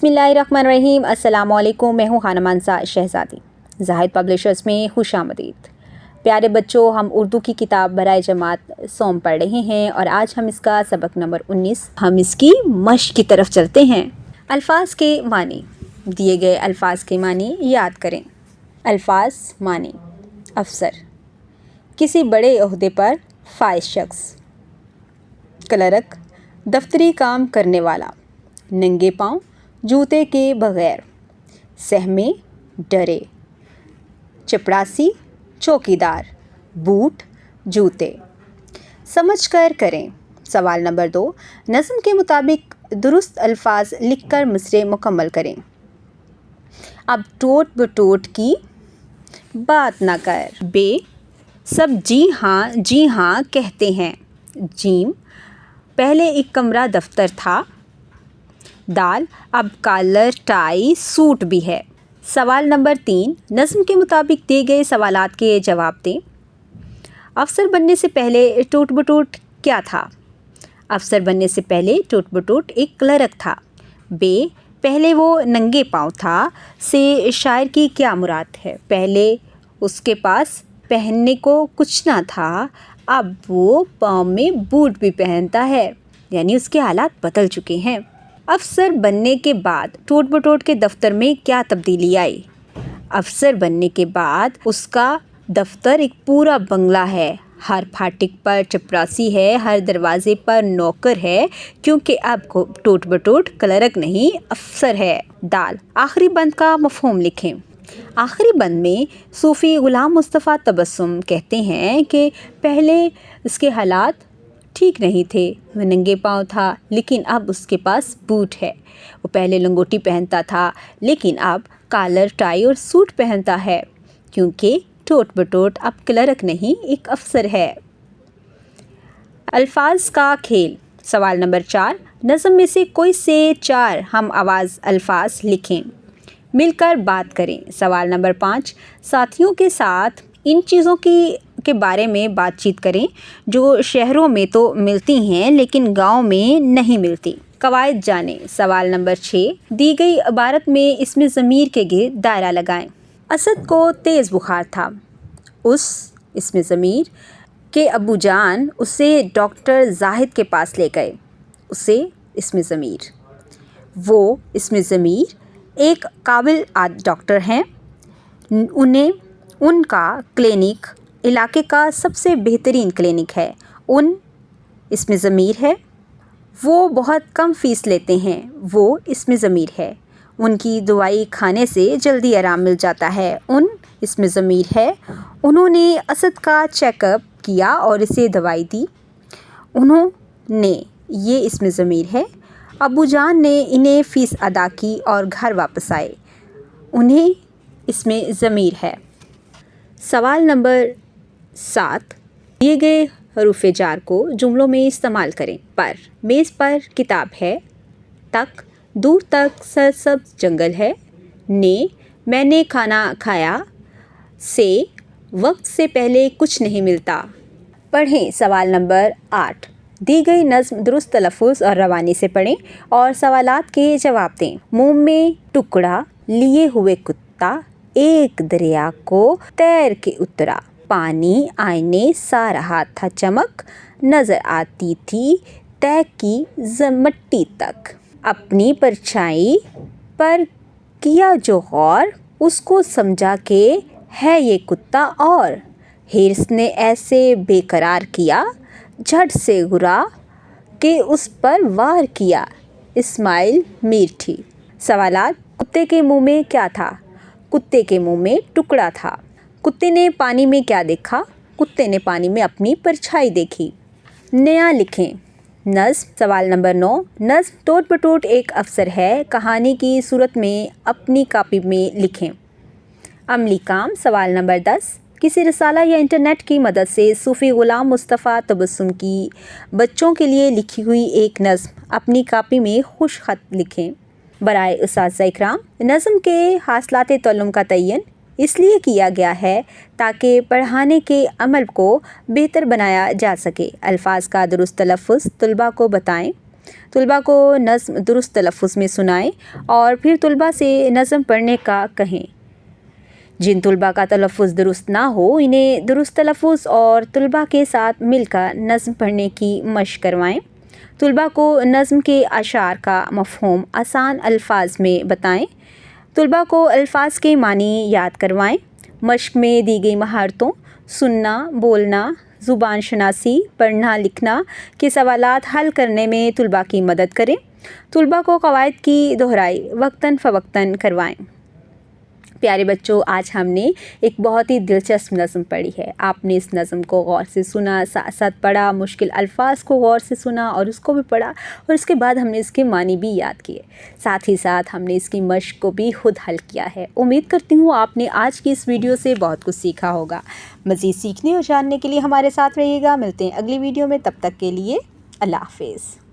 बिस्मिल्लाहिर्रहमानिर्रहीम। अस्सलाम वालेकुम। मैं हूँ खाना मानसा शहज़ादी। ज़ाहिद पब्लिशर्स में खुशामदीद। प्यारे बच्चों, हम उर्दू की किताब बराए जमात सोम पढ़ रहे हैं और आज हम इसका सबक नंबर 19 हम इसकी मश्क की तरफ चलते हैं। अल्फाज के मानी। दिए गए अल्फाज के मानी याद करें। अल्फाज मानी: अफसर, किसी बड़े ओहदे पर फाइज शख्स। क्लर्क, दफ्तरी काम करने वाला। नंगे पाँव, जूते के बगैर। सहमे, डरे। चपरासी, चौकीदार। बूट, जूते। समझ कर करें। सवाल नंबर 2, नज़्म के मुताबिक दुरुस्त अल्फाज लिखकर मिसरे मुकम्मल करें। अब टोट बटोट की बात ना कर। बे, सब जी हाँ कहते हैं। जीम, पहले एक कमरा दफ्तर था। दाल, अब कॉलर टाई सूट भी है। सवाल नंबर 3, नज़्म के मुताबिक दिए गए सवालात के जवाब दें। अफसर बनने से पहले टोट बटोट क्या था? अफसर बनने से पहले टोट बटोट एक क्लर्क था। बे, पहले वो नंगे पाँव था से शायर की क्या मुराद है? पहले उसके पास पहनने को कुछ ना था, अब वो पाँव में बूट भी पहनता है, यानी उसके हालात बदल चुके हैं। अफसर बनने के बाद टोट बटोट के दफ्तर में क्या तब्दीली आई? अफसर बनने के बाद उसका दफ्तर एक पूरा बंगला है। हर फाटक पर चपरासी है, हर दरवाजे पर नौकर है, क्योंकि अब टोट बटोट क्लर्क नहीं अफसर है। दाल, आखिरी बंद का मफहूम लिखें। आखिरी बंद में सूफ़ी ग़ुलाम मुस्तफ़ा तबस्सुम कहते हैं कि पहले उसके हालात ठीक नहीं थे, वह नंगे पाँव था, लेकिन अब उसके पास बूट है। वो पहले लंगोटी पहनता था, लेकिन अब कॉलर टाई और सूट पहनता है, क्योंकि टोट बटोट अब क्लर्क नहीं एक अफसर है। अल्फाज का खेल। सवाल नंबर 4, नज़्म में से कोई से 4 हम आवाज़ अल्फाज लिखें। मिलकर बात करें। सवाल नंबर 5, साथियों के साथ इन चीज़ों के बारे में बातचीत करें जो शहरों में तो मिलती हैं लेकिन गांव में नहीं मिलती। कवायद जानें। सवाल नंबर 6, दी गई इबारत में इसमें ज़मीर के गिर्द दायरा लगाएं। असद को तेज़ बुखार था। उस इसमें ज़मीर के अबू जान उसे डॉक्टर जाहिद के पास ले गए। उसे इसमें ज़मीर। वो इसमें ज़मीर एक काबिल डॉक्टर हैं। उनका क्लिनिक इलाके का सबसे बेहतरीन क्लिनिक है। उन इसमें ज़मीर है। वो बहुत कम फ़ीस लेते हैं। वो इसमें ज़मीर है। उनकी दवाई खाने से जल्दी आराम मिल जाता है। उन इसमें ज़मीर है। उन्होंने असद का चेकअप किया और इसे दवाई दी। उन्होंने, ये इसमें ज़मीर है। अबू जान ने इन्हें फ़ीस अदा की और घर वापस आए। उन्हें इसमें ज़मीर है। सवाल नंबर 7, दिए गए हरूफ़ जार को जुमलों में इस्तेमाल करें। पर, मेज़ पर किताब है। तक, दूर तक सरसब्ज़ जंगल है। ने, मैंने खाना खाया। से, वक्त से पहले कुछ नहीं मिलता। पढ़ें। सवाल नंबर 8, दी गई नज़्म दुरुस्त तलफ़्फ़ुज़ और रवानी से पढ़ें और सवालात के जवाब दें। मुँह में टुकड़ा लिए हुए कुत्ता एक दरिया को तैर के उतरा। पानी आईने सा रहा था चमक, नज़र आती थी तय की मट्टी तक। अपनी परछाई पर किया जो गौर, उसको समझा के है ये कुत्ता और। हिर्स ने ऐसे बेकरार किया, झट से गुरा के उस पर वार किया। इस्माइल मीठी। सवालात। कुत्ते के मुंह में क्या था? कुत्ते के मुंह में टुकड़ा था। कुत्ते ने पानी में क्या देखा? कुत्ते ने पानी में अपनी परछाई देखी। नया लिखें। नज़्म। सवाल नंबर 9, नज़्म टोट बटोट एक अफसर है कहानी की सूरत में अपनी कॉपी में लिखें। अमली काम। सवाल नंबर 10, किसी रिसाला या इंटरनेट की मदद से सूफ़ी ग़ुलाम मुस्तफ़ा तबस्सुम की बच्चों के लिए लिखी हुई एक नज़्म अपनी कॉपी में खुश ख़त लिखें। बराए उस्ताज़ इकराम, नज़्म के हासिलात तअल्लुम का तयन इसलिए किया गया है ताकि पढ़ाने के अमल को बेहतर बनाया जा सके। अल्फाज का दुरुस्त तलफ़्फ़ुज़ तलबा को बताएं। طلباء کو نظم درست تلفظ میں سنائیں اور پھر طلباء سے نظم پڑھنے کا کہیں۔ جن طلباء کا تلفظ درست نہ ہو انہیں درست تلفظ اور طلباء کے ساتھ مل کر نظم پڑھنے کی مشق کروائیں۔ طلباء کو نظم کے اشعار کا مفہوم آسان الفاظ میں بتائیں۔ طلباء کو الفاظ کے معنی یاد کروائیں۔ مشق میں دی گئی مہارتوں سننا، بولنا، زبان شناسی، پڑھنا لکھنا کے سوالات حل کرنے میں طلباء کی مدد کریں۔ طلباء کو قواعد کی دہرائی وقتاً فوقتاً کروائیں۔ پیارے بچوں، آج ہم نے ایک بہت ہی دلچسپ نظم پڑھی ہے۔ آپ نے اس نظم کو غور سے سنا، ساتھ ساتھ پڑھا، مشکل الفاظ کو غور سے سنا اور اس کو بھی پڑھا، اور اس کے بعد ہم نے اس کے معنی بھی یاد کیے۔ ساتھ ہی ساتھ ہم نے اس کی مشق کو بھی خود حل کیا ہے۔ امید کرتی ہوں آپ نے آج کی اس ویڈیو سے بہت کچھ سیکھا ہوگا۔ مزید سیکھنے اور جاننے کے لیے ہمارے ساتھ رہیے گا۔ ملتے ہیں اگلی ویڈیو میں، تب تک کے لیے اللہ حافظ۔